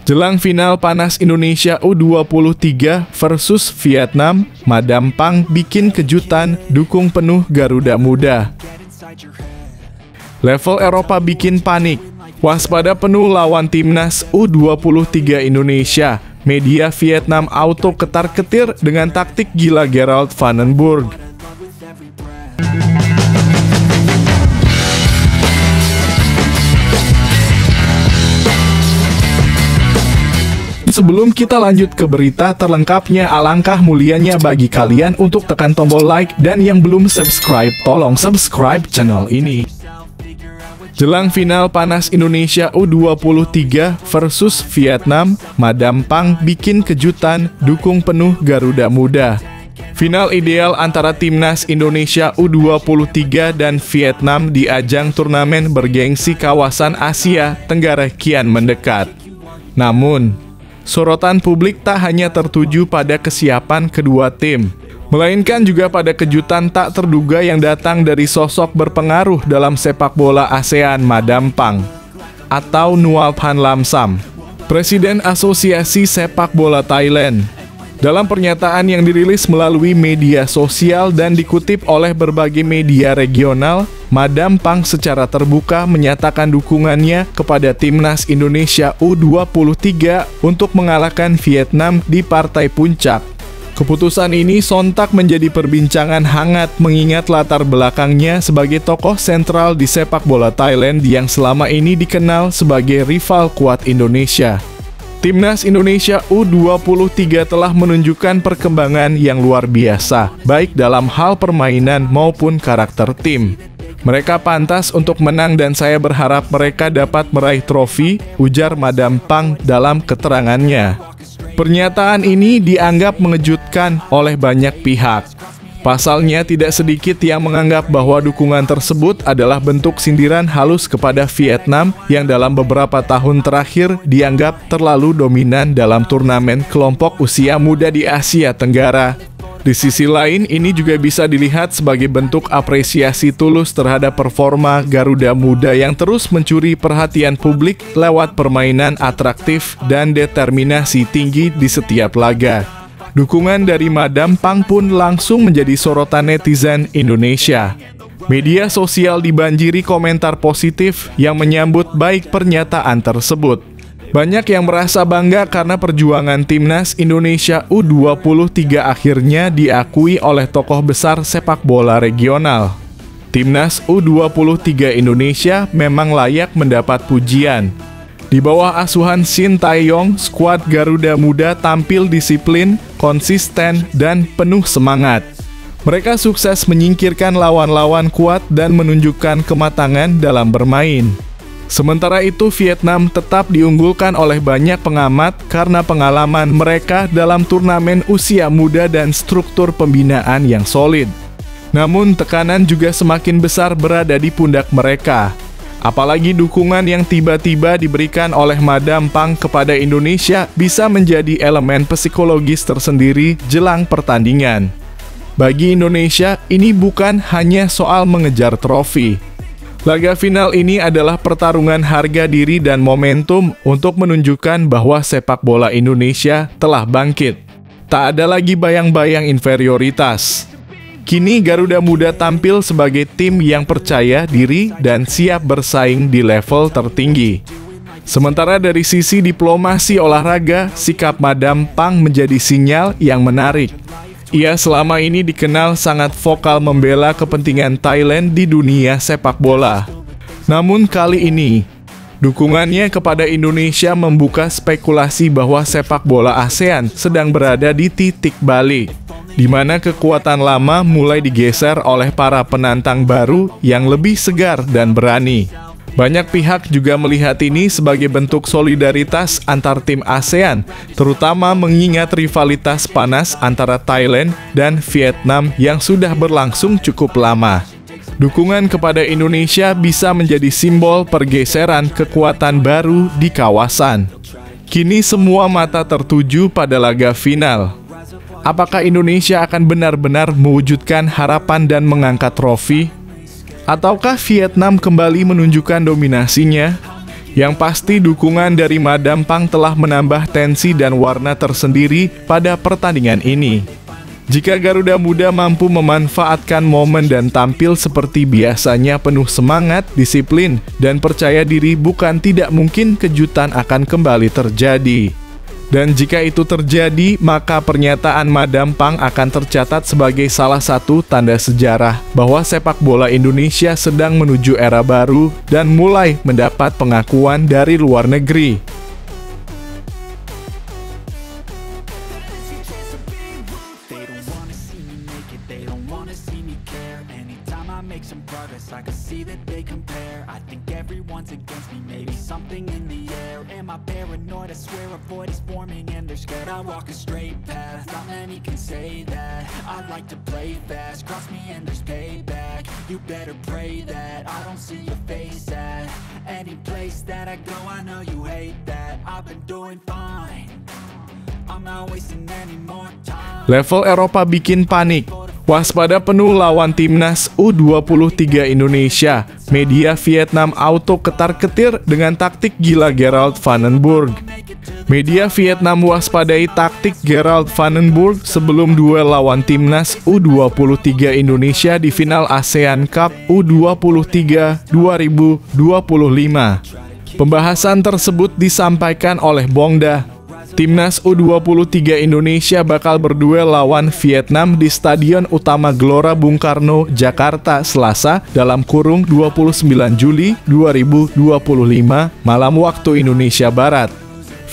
Jelang final panas Indonesia U23 versus Vietnam, Madam Pang bikin kejutan, dukung penuh Garuda Muda. Level Eropa bikin panik, waspada penuh lawan timnas U23 Indonesia. Media Vietnam auto ketar-ketir dengan taktik gila Gerald Vandenberg. Sebelum kita lanjut ke berita terlengkapnya, alangkah mulianya bagi kalian untuk tekan tombol like, dan yang belum subscribe, tolong subscribe channel ini. Jelang final panas Indonesia U23 versus Vietnam, Madam Pang bikin kejutan, dukung penuh Garuda Muda. Final ideal antara timnas Indonesia U23 dan Vietnam di ajang turnamen bergengsi kawasan Asia Tenggara kian mendekat. Namun, sorotan publik tak hanya tertuju pada kesiapan kedua tim, melainkan juga pada kejutan tak terduga yang datang dari sosok berpengaruh dalam sepak bola ASEAN, Madam Pang atau Nual Phan Lam Sam, Presiden Asosiasi Sepak Bola Thailand. Dalam pernyataan yang dirilis melalui media sosial dan dikutip oleh berbagai media regional, Madam Pang secara terbuka menyatakan dukungannya kepada timnas Indonesia U23 untuk mengalahkan Vietnam di partai puncak. Keputusan ini sontak menjadi perbincangan hangat mengingat latar belakangnya sebagai tokoh sentral di sepak bola Thailand yang selama ini dikenal sebagai rival kuat Indonesia. Timnas Indonesia U23 telah menunjukkan perkembangan yang luar biasa, baik dalam hal permainan maupun karakter tim. Mereka pantas untuk menang dan saya berharap mereka dapat meraih trofi, ujar Madam Pang dalam keterangannya. Pernyataan ini dianggap mengejutkan oleh banyak pihak. Pasalnya, tidak sedikit yang menganggap bahwa dukungan tersebut adalah bentuk sindiran halus kepada Vietnam yang dalam beberapa tahun terakhir dianggap terlalu dominan dalam turnamen kelompok usia muda di Asia Tenggara. Di sisi lain, ini juga bisa dilihat sebagai bentuk apresiasi tulus terhadap performa Garuda Muda yang terus mencuri perhatian publik lewat permainan atraktif dan determinasi tinggi di setiap laga. Dukungan dari Madam Pang pun langsung menjadi sorotan netizen Indonesia. Media sosial dibanjiri komentar positif yang menyambut baik pernyataan tersebut. Banyak yang merasa bangga karena perjuangan timnas Indonesia U23 akhirnya diakui oleh tokoh besar sepak bola regional. Timnas U23 Indonesia memang layak mendapat pujian. Di bawah asuhan Shin Tae-yong, skuad Garuda Muda tampil disiplin, konsisten, dan penuh semangat. Mereka sukses menyingkirkan lawan-lawan kuat dan menunjukkan kematangan dalam bermain. Sementara itu, Vietnam tetap diunggulkan oleh banyak pengamat karena pengalaman mereka dalam turnamen usia muda dan struktur pembinaan yang solid. Namun, tekanan juga semakin besar berada di pundak mereka. Apalagi dukungan yang tiba-tiba diberikan oleh Madam Pang kepada Indonesia bisa menjadi elemen psikologis tersendiri jelang pertandingan. Bagi Indonesia, ini bukan hanya soal mengejar trofi. Laga final ini adalah pertarungan harga diri dan momentum untuk menunjukkan bahwa sepak bola Indonesia telah bangkit. Tak ada lagi bayang-bayang inferioritas. Kini Garuda Muda tampil sebagai tim yang percaya diri dan siap bersaing di level tertinggi. Sementara dari sisi diplomasi olahraga, sikap Madam Pang menjadi sinyal yang menarik. Ia selama ini dikenal sangat vokal membela kepentingan Thailand di dunia sepak bola. Namun kali ini, dukungannya kepada Indonesia membuka spekulasi bahwa sepak bola ASEAN sedang berada di titik balik, di mana kekuatan lama mulai digeser oleh para penantang baru yang lebih segar dan berani. Banyak pihak juga melihat ini sebagai bentuk solidaritas antar tim ASEAN, terutama mengingat rivalitas panas antara Thailand dan Vietnam yang sudah berlangsung cukup lama. Dukungan kepada Indonesia bisa menjadi simbol pergeseran kekuatan baru di kawasan. Kini semua mata tertuju pada laga final. Apakah Indonesia akan benar-benar mewujudkan harapan dan mengangkat trofi? Ataukah Vietnam kembali menunjukkan dominasinya? Yang pasti dukungan dari Madam Pang telah menambah tensi dan warna tersendiri pada pertandingan ini. Jika Garuda Muda mampu memanfaatkan momen dan tampil seperti biasanya penuh semangat, disiplin, dan percaya diri, bukan tidak mungkin kejutan akan kembali terjadi. Dan jika itu terjadi, maka pernyataan Madam Pang akan tercatat sebagai salah satu tanda sejarah bahwa sepak bola Indonesia sedang menuju era baru dan mulai mendapat pengakuan dari luar negeri. I swear a void is forming and they're scared I walk a straight path, not many can say that. I like to play fast, cross me and there's payback. You better pray that I don't see your face at any place that I go. I know you hate that. I've been doing fine, I'm not wasting any more time. Level Eropa bikin panik. Waspada penuh lawan timnas U23 Indonesia. Media Vietnam auto ketar-ketir dengan taktik gila Gerald van den Burg. Media Vietnam waspadai taktik Gerald van den Burg sebelum duel lawan timnas U23 Indonesia di final ASEAN Cup U23 2025. Pembahasan tersebut disampaikan oleh Bongda. Timnas U23 Indonesia bakal berduel lawan Vietnam di Stadion Utama Gelora Bung Karno, Jakarta, Selasa (29 Juli 2025) malam waktu Indonesia Barat.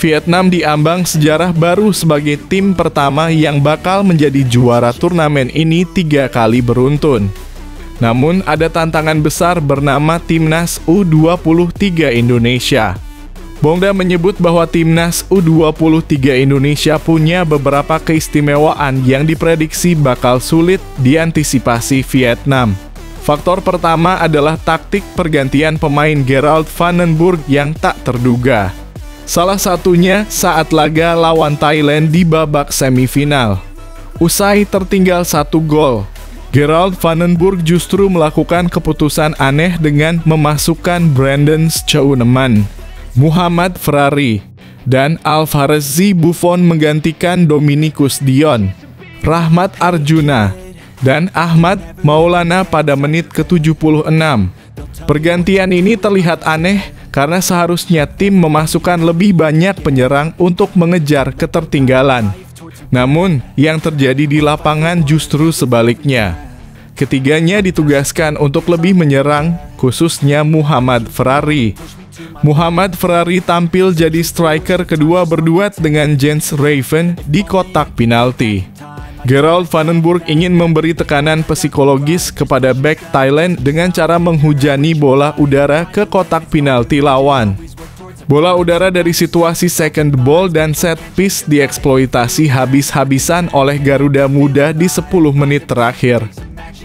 Vietnam diambang sejarah baru sebagai tim pertama yang bakal menjadi juara turnamen ini 3 kali beruntun. Namun ada tantangan besar bernama Timnas U23 Indonesia. Bongda menyebut bahwa Timnas U23 Indonesia punya beberapa keistimewaan yang diprediksi bakal sulit diantisipasi Vietnam. Faktor pertama adalah taktik pergantian pemain Gerald van den Burg yang tak terduga. Salah satunya saat laga lawan Thailand di babak semifinal. Usai tertinggal 1 gol, Gerald van den Burg justru melakukan keputusan aneh dengan memasukkan Brandon Schooneman, Muhammad Ferrari, dan Alvarez Buffon menggantikan Dominikus Dion, Rahmat Arjuna, dan Ahmad Maulana pada menit ke-76. Pergantian ini terlihat aneh karena seharusnya tim memasukkan lebih banyak penyerang untuk mengejar ketertinggalan. Namun, yang terjadi di lapangan justru sebaliknya. Ketiganya ditugaskan untuk lebih menyerang, khususnya Muhammad Ferrari. Muhammad Ferrari tampil jadi striker kedua berduet dengan Jens Raven di kotak penalti. Gerald van den Burg ingin memberi tekanan psikologis kepada bek Thailand dengan cara menghujani bola udara ke kotak penalti lawan. Bola udara dari situasi second ball dan set piece dieksploitasi habis-habisan oleh Garuda Muda di 10 menit terakhir.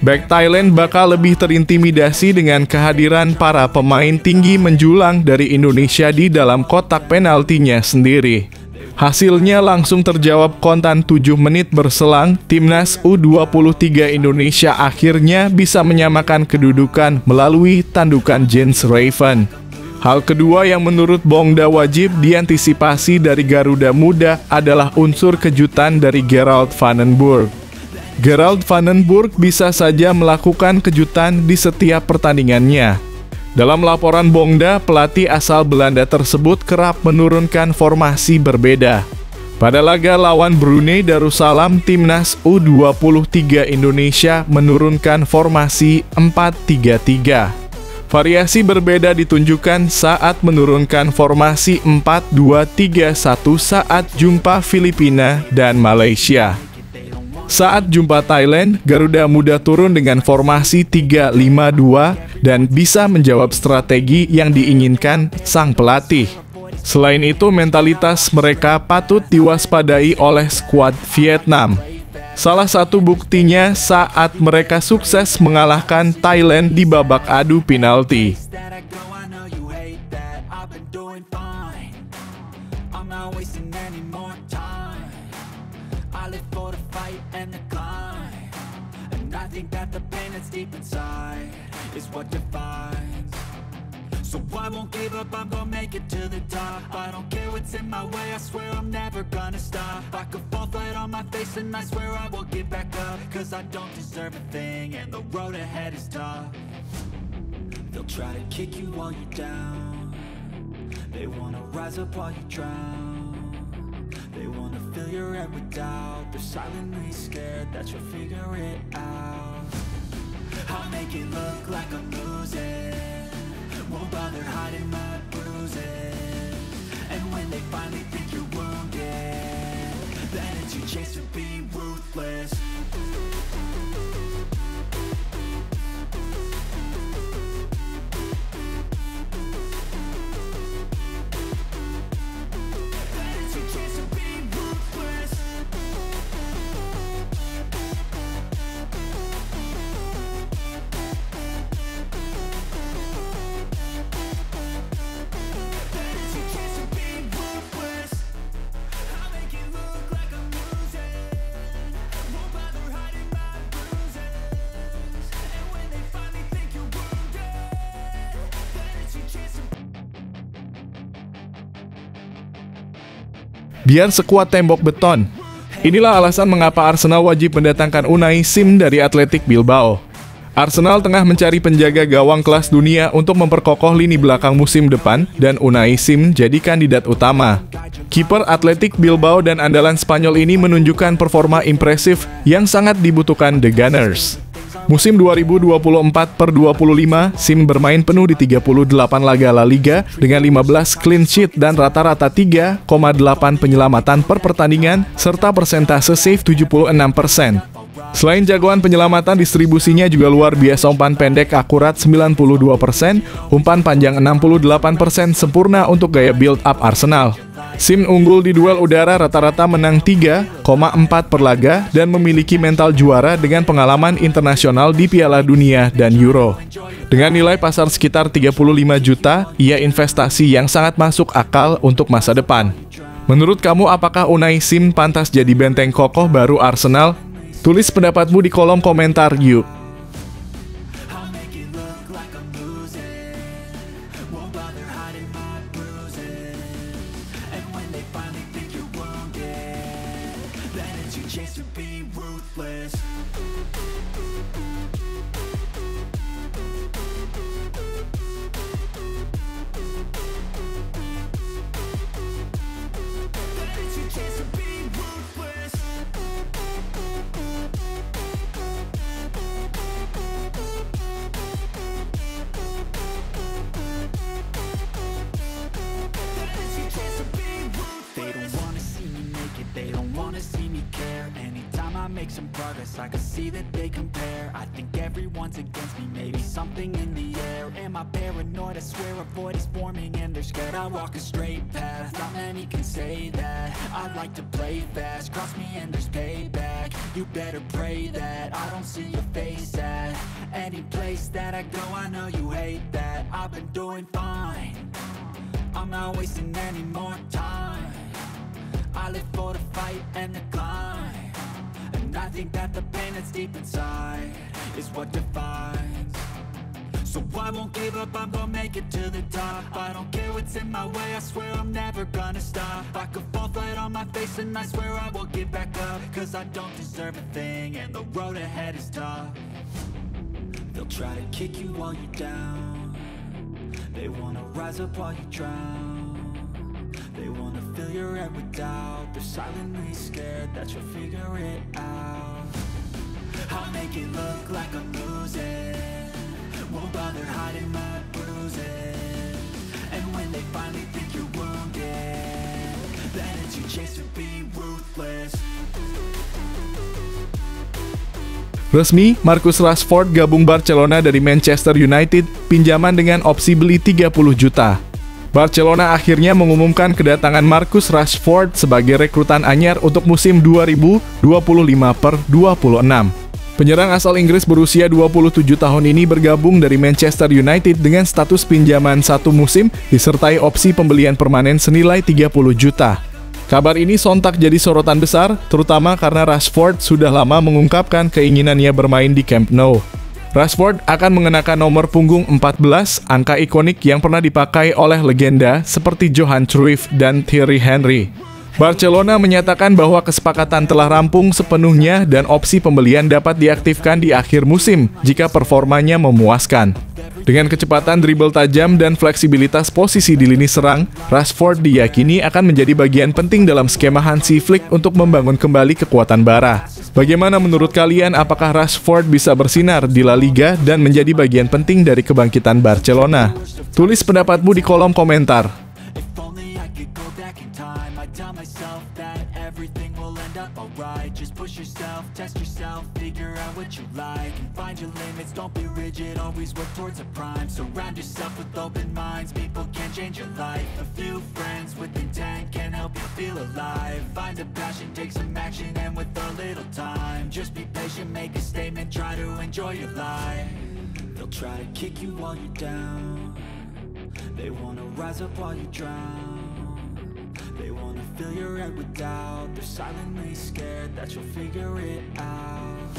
Bek Thailand bakal lebih terintimidasi dengan kehadiran para pemain tinggi menjulang dari Indonesia di dalam kotak penaltinya sendiri. Hasilnya langsung terjawab kontan 7 menit berselang, Timnas U23 Indonesia akhirnya bisa menyamakan kedudukan melalui tandukan Jens Raven. Hal kedua yang menurut Bongda wajib diantisipasi dari Garuda Muda adalah unsur kejutan dari Gerald van den Burg. Gerald van den Burg bisa saja melakukan kejutan di setiap pertandingannya. Dalam laporan Bongda, pelatih asal Belanda tersebut kerap menurunkan formasi berbeda. Pada laga lawan Brunei Darussalam, Timnas U23 Indonesia menurunkan formasi 4-3-3. Variasi berbeda ditunjukkan saat menurunkan formasi 4-2-3-1 saat jumpa Filipina dan Malaysia. Saat jumpa Thailand, Garuda Muda turun dengan formasi 3-5-2 dan bisa menjawab strategi yang diinginkan sang pelatih. Selain itu, mentalitas mereka patut diwaspadai oleh skuad Vietnam. Salah satu buktinya saat mereka sukses mengalahkan Thailand di babak adu penalti. And the climb, and I think that the pain that's deep inside is what defines So I won't give up, I'm gonna make it to the top. I don't care what's in my way, I swear I'm never gonna stop. I could fall flat on my face and I swear I will get back up. Cause I don't deserve a thing and the road ahead is tough. They'll try to kick you while you're down. They wanna rise up while you drown. They wanna fill your head with doubt. They're silently scared that you'll figure it out. I'll make it look like I'm losing. Won't bother hiding my bruises. And when they finally think you're wounded, then it's your chance to be ruthless. Biar sekuat tembok beton. Inilah alasan mengapa Arsenal wajib mendatangkan Unai Simon dari Athletic Bilbao. Arsenal tengah mencari penjaga gawang kelas dunia untuk memperkokoh lini belakang musim depan dan Unai Simon jadi kandidat utama. Kiper Athletic Bilbao dan andalan Spanyol ini menunjukkan performa impresif yang sangat dibutuhkan The Gunners. Musim 2024/25, Sim bermain penuh di 38 laga La Liga dengan 15 clean sheet dan rata-rata 3,8 penyelamatan per pertandingan serta persentase save 76%. Selain jagoan penyelamatan, distribusinya juga luar biasa. Umpan pendek akurat 92%, umpan panjang 68% sempurna untuk gaya build up Arsenal. Sim unggul di duel udara, rata-rata menang 3,4 per laga dan memiliki mental juara dengan pengalaman internasional di Piala Dunia dan Euro. Dengan nilai pasar sekitar 35 juta, ia investasi yang sangat masuk akal untuk masa depan. Menurut kamu, apakah Unai Simon pantas jadi benteng kokoh baru Arsenal? Tulis pendapatmu di kolom komentar yuk. Make some progress, I can see that they compare. I think everyone's against me, maybe something in the air. Am I paranoid? I swear a void is forming and they're scared I walk a straight path. Not many can say that. I like to play fast, cross me and there's payback. You better pray that I don't see your face at any place that I go. I know you hate that. I've been doing fine, I'm not wasting any more time. I live for the fight and the climb, and I think that the pain that's deep inside is what defines. So I won't give up, I'm gonna make it to the top. I don't care what's in my way, I swear I'm never gonna stop. I could fall flat on my face and I swear I will get back up. Cause I don't deserve a thing and the road ahead is tough. They'll try to kick you while you're down. They wanna rise up while you drown. They wanna fill your head with doubt. They're silently scared that you'll figure it out. I'll make it look like I'm losing. Won't bother hiding my bruises. And when they finally think you're wounded, then it's your chance to be ruthless. Resmi, Marcus Rashford gabung Barcelona dari Manchester United, pinjaman dengan opsi beli 30 juta. Barcelona akhirnya mengumumkan kedatangan Marcus Rashford sebagai rekrutan anyar untuk musim 2025/26. Penyerang asal Inggris berusia 27 tahun ini bergabung dari Manchester United dengan status pinjaman satu musim disertai opsi pembelian permanen senilai 30 juta. Kabar ini sontak jadi sorotan besar, terutama karena Rashford sudah lama mengungkapkan keinginannya bermain di Camp Nou. Rashford akan mengenakan nomor punggung 14, angka ikonik yang pernah dipakai oleh legenda seperti Johan Cruyff dan Thierry Henry. Barcelona menyatakan bahwa kesepakatan telah rampung sepenuhnya dan opsi pembelian dapat diaktifkan di akhir musim jika performanya memuaskan. Dengan kecepatan dribble tajam dan fleksibilitas posisi di lini serang, Rashford diyakini akan menjadi bagian penting dalam skema Hansi Flick untuk membangun kembali kekuatan bara. Bagaimana menurut kalian, apakah Rashford bisa bersinar di La Liga dan menjadi bagian penting dari kebangkitan Barcelona? Tulis pendapatmu di kolom komentar. Everything will end up alright. Just push yourself, test yourself, figure out what you like, and find your limits, don't be rigid, always work towards a prime. Surround yourself with open minds, people can change your life. A few friends with intent can help you feel alive. Find a passion, take some action, and with a little time, just be patient, make a statement, try to enjoy your life. They'll try to kick you while you're down, they wanna rise up while you drown. They wanna fill your head with doubt, they're silently scared that you'll figure it out.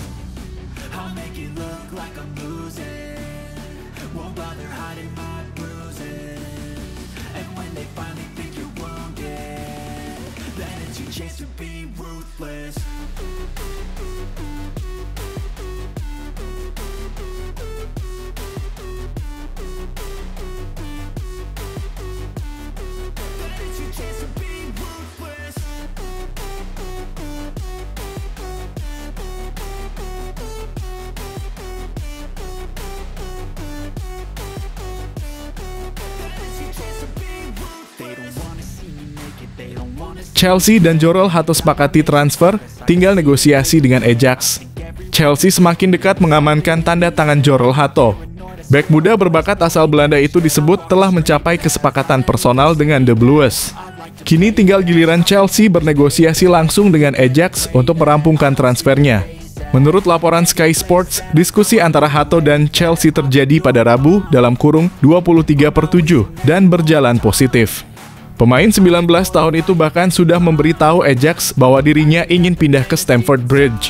I'll make it look like I'm losing, won't bother hiding my bruises. And when they finally think you're wounded, then it's your chance to be ruthless. Chelsea dan Jorrel Hato sepakati transfer, tinggal negosiasi dengan Ajax. Chelsea semakin dekat mengamankan tanda tangan Jorrel Hato. Bek muda berbakat asal Belanda itu disebut telah mencapai kesepakatan personal dengan The Blues. Kini tinggal giliran Chelsea bernegosiasi langsung dengan Ajax untuk merampungkan transfernya. Menurut laporan Sky Sports, diskusi antara Hato dan Chelsea terjadi pada Rabu (23/7) dan berjalan positif. Pemain 19 tahun itu bahkan sudah memberitahu Ajax bahwa dirinya ingin pindah ke Stamford Bridge.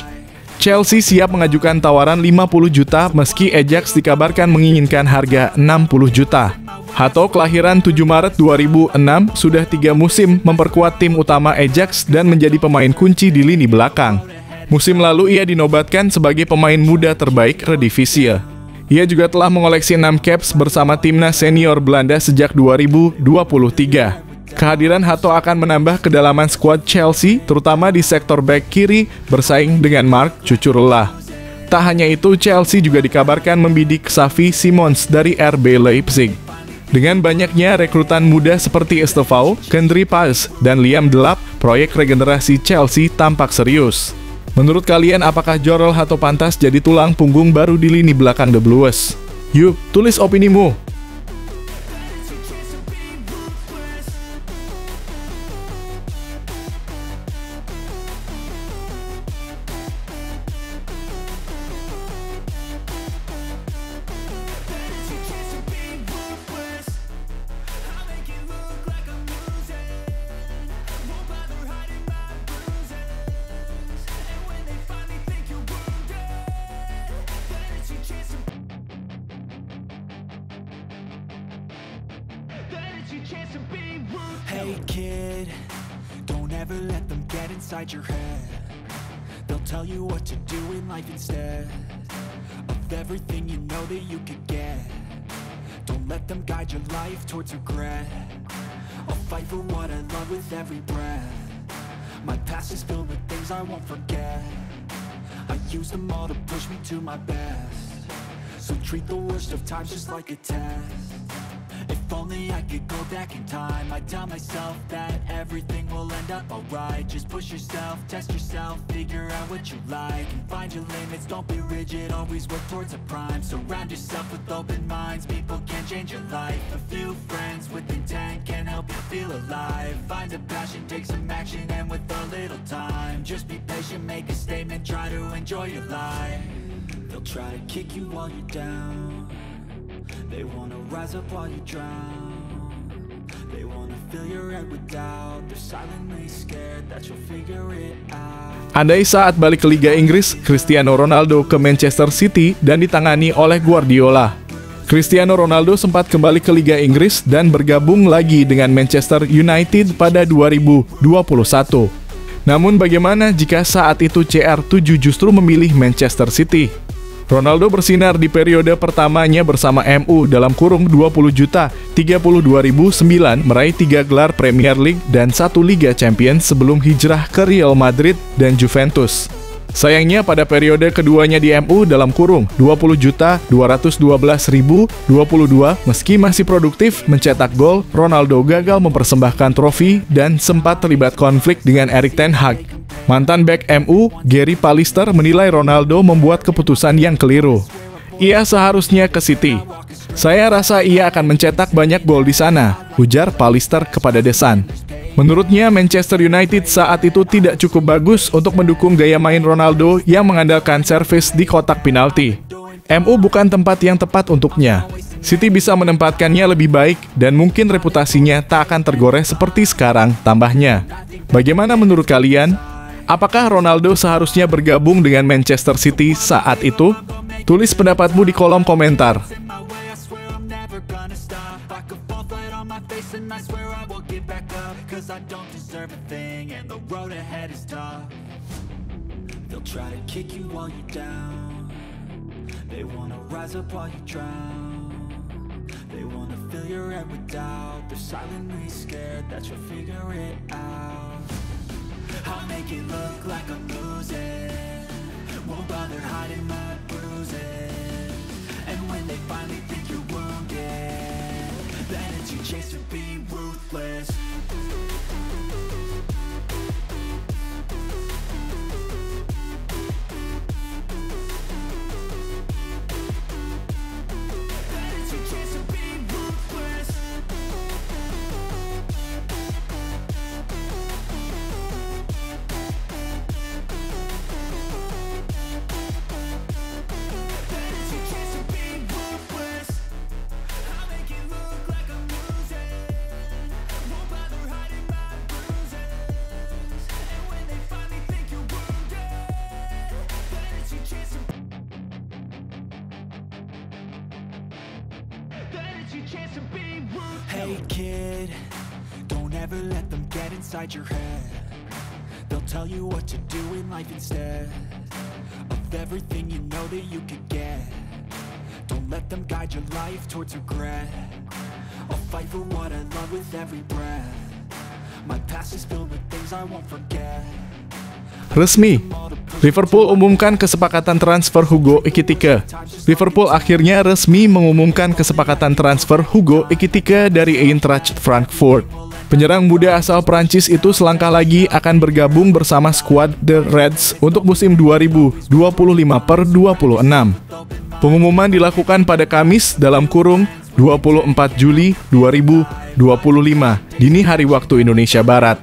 Chelsea siap mengajukan tawaran 50 juta meski Ajax dikabarkan menginginkan harga 60 juta. Hato kelahiran 7 Maret 2006 sudah 3 musim memperkuat tim utama Ajax dan menjadi pemain kunci di lini belakang. Musim lalu ia dinobatkan sebagai pemain muda terbaik Eredivisie. Ia juga telah mengoleksi 6 caps bersama timnas senior Belanda sejak 2023. Kehadiran Hato akan menambah kedalaman skuad Chelsea, terutama di sektor bek kiri, bersaing dengan Marc Cucurella. Tak hanya itu, Chelsea juga dikabarkan membidik Xavi Simons dari RB Leipzig. Dengan banyaknya rekrutan muda seperti Estevao, Kendry Páez, dan Liam Delap, proyek regenerasi Chelsea tampak serius. Menurut kalian, apakah Jorrel Hato pantas jadi tulang punggung baru di lini belakang The Blues? Yuk, tulis opinimu! Hey kid, don't ever let them get inside your head. They'll tell you what to do in life instead of everything you know that you could get. Don't let them guide your life towards regret. I'll fight for what I love with every breath. My past is filled with things I won't forget. I use them all to push me to my best. So treat the worst of times just like a test. If only I could go back in time, I'd tell myself that everything will end up alright. Just push yourself, test yourself, figure out what you like, and find your limits, don't be rigid, always work towards a prime. Surround yourself with open minds, people can change your life. A few friends with intent can help you feel alive. Find a passion, take some action, and with a little time, just be patient, make a statement, try to enjoy your life. They'll try to kick you while you're down, they wanna rise up while you drown. They wanna fill your head with doubt. They're silently scared that you'll figure it out. Andai saat balik ke Liga Inggris, Cristiano Ronaldo ke Manchester City dan ditangani oleh Guardiola. Cristiano Ronaldo sempat kembali ke Liga Inggris dan bergabung lagi dengan Manchester United pada 2021. Namun bagaimana jika saat itu CR7 justru memilih Manchester City? Ronaldo bersinar di periode pertamanya bersama MU dalam kurung 20 juta 32.009 meraih 3 gelar Premier League dan 1 Liga Champions sebelum hijrah ke Real Madrid dan Juventus. Sayangnya pada periode keduanya di MU dalam kurung 20 juta 212.022 meski masih produktif mencetak gol, Ronaldo gagal mempersembahkan trofi dan sempat terlibat konflik dengan Erik ten Hag. Mantan bek MU, Gary Pallister menilai Ronaldo membuat keputusan yang keliru. Ia seharusnya ke City. Saya rasa ia akan mencetak banyak gol di sana, ujar Pallister kepada The Sun. Menurutnya, Manchester United saat itu tidak cukup bagus untuk mendukung gaya main Ronaldo yang mengandalkan servis di kotak penalti. MU bukan tempat yang tepat untuknya. City bisa menempatkannya lebih baik dan mungkin reputasinya tak akan tergores seperti sekarang, tambahnya. Bagaimana menurut kalian? Apakah Ronaldo seharusnya bergabung dengan Manchester City saat itu? Tulis pendapatmu di kolom komentar. I'll make it look like I'm losing. Won't bother hiding my bruises. And when they finally think you're wounded, then it's your chance to be ruthless. Hey kid, don't ever let them get inside your head. They'll tell you what to do in life instead of everything you know that you could get. Don't let them guide your life towards regret. I'll fight for what I love with every breath. My past is filled with things I won't forget. Resmi, Liverpool umumkan kesepakatan transfer Hugo Ekitike. Liverpool akhirnya resmi mengumumkan kesepakatan transfer Hugo Ekitike dari Eintracht Frankfurt. Penyerang muda asal Prancis itu selangkah lagi akan bergabung bersama skuad The Reds untuk musim 2025/26. Pengumuman dilakukan pada Kamis dalam kurung 24 Juli 2025, dini hari waktu Indonesia Barat.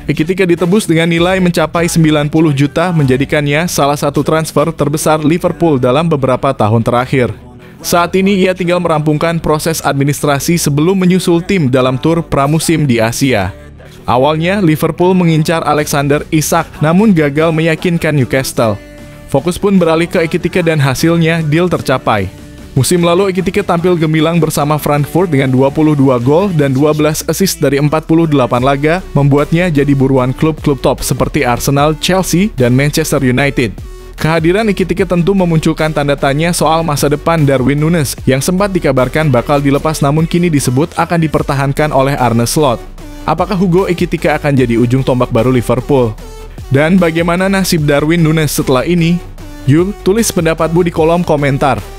Ekitike ditebus dengan nilai mencapai 90 juta, menjadikannya salah satu transfer terbesar Liverpool dalam beberapa tahun terakhir. Saat ini ia tinggal merampungkan proses administrasi sebelum menyusul tim dalam tur pramusim di Asia. Awalnya Liverpool mengincar Alexander Isak, namun gagal meyakinkan Newcastle. Fokus pun beralih ke Ekitike dan hasilnya deal tercapai. Musim lalu Ekitike tampil gemilang bersama Frankfurt dengan 22 gol dan 12 assist dari 48 laga, membuatnya jadi buruan klub-klub top seperti Arsenal, Chelsea, dan Manchester United. Kehadiran Ekitike tentu memunculkan tanda tanya soal masa depan Darwin Núñez yang sempat dikabarkan bakal dilepas namun kini disebut akan dipertahankan oleh Arne Slot. Apakah Hugo Ekitike akan jadi ujung tombak baru Liverpool? Dan bagaimana nasib Darwin Núñez setelah ini? Yuk, tulis pendapatmu di kolom komentar.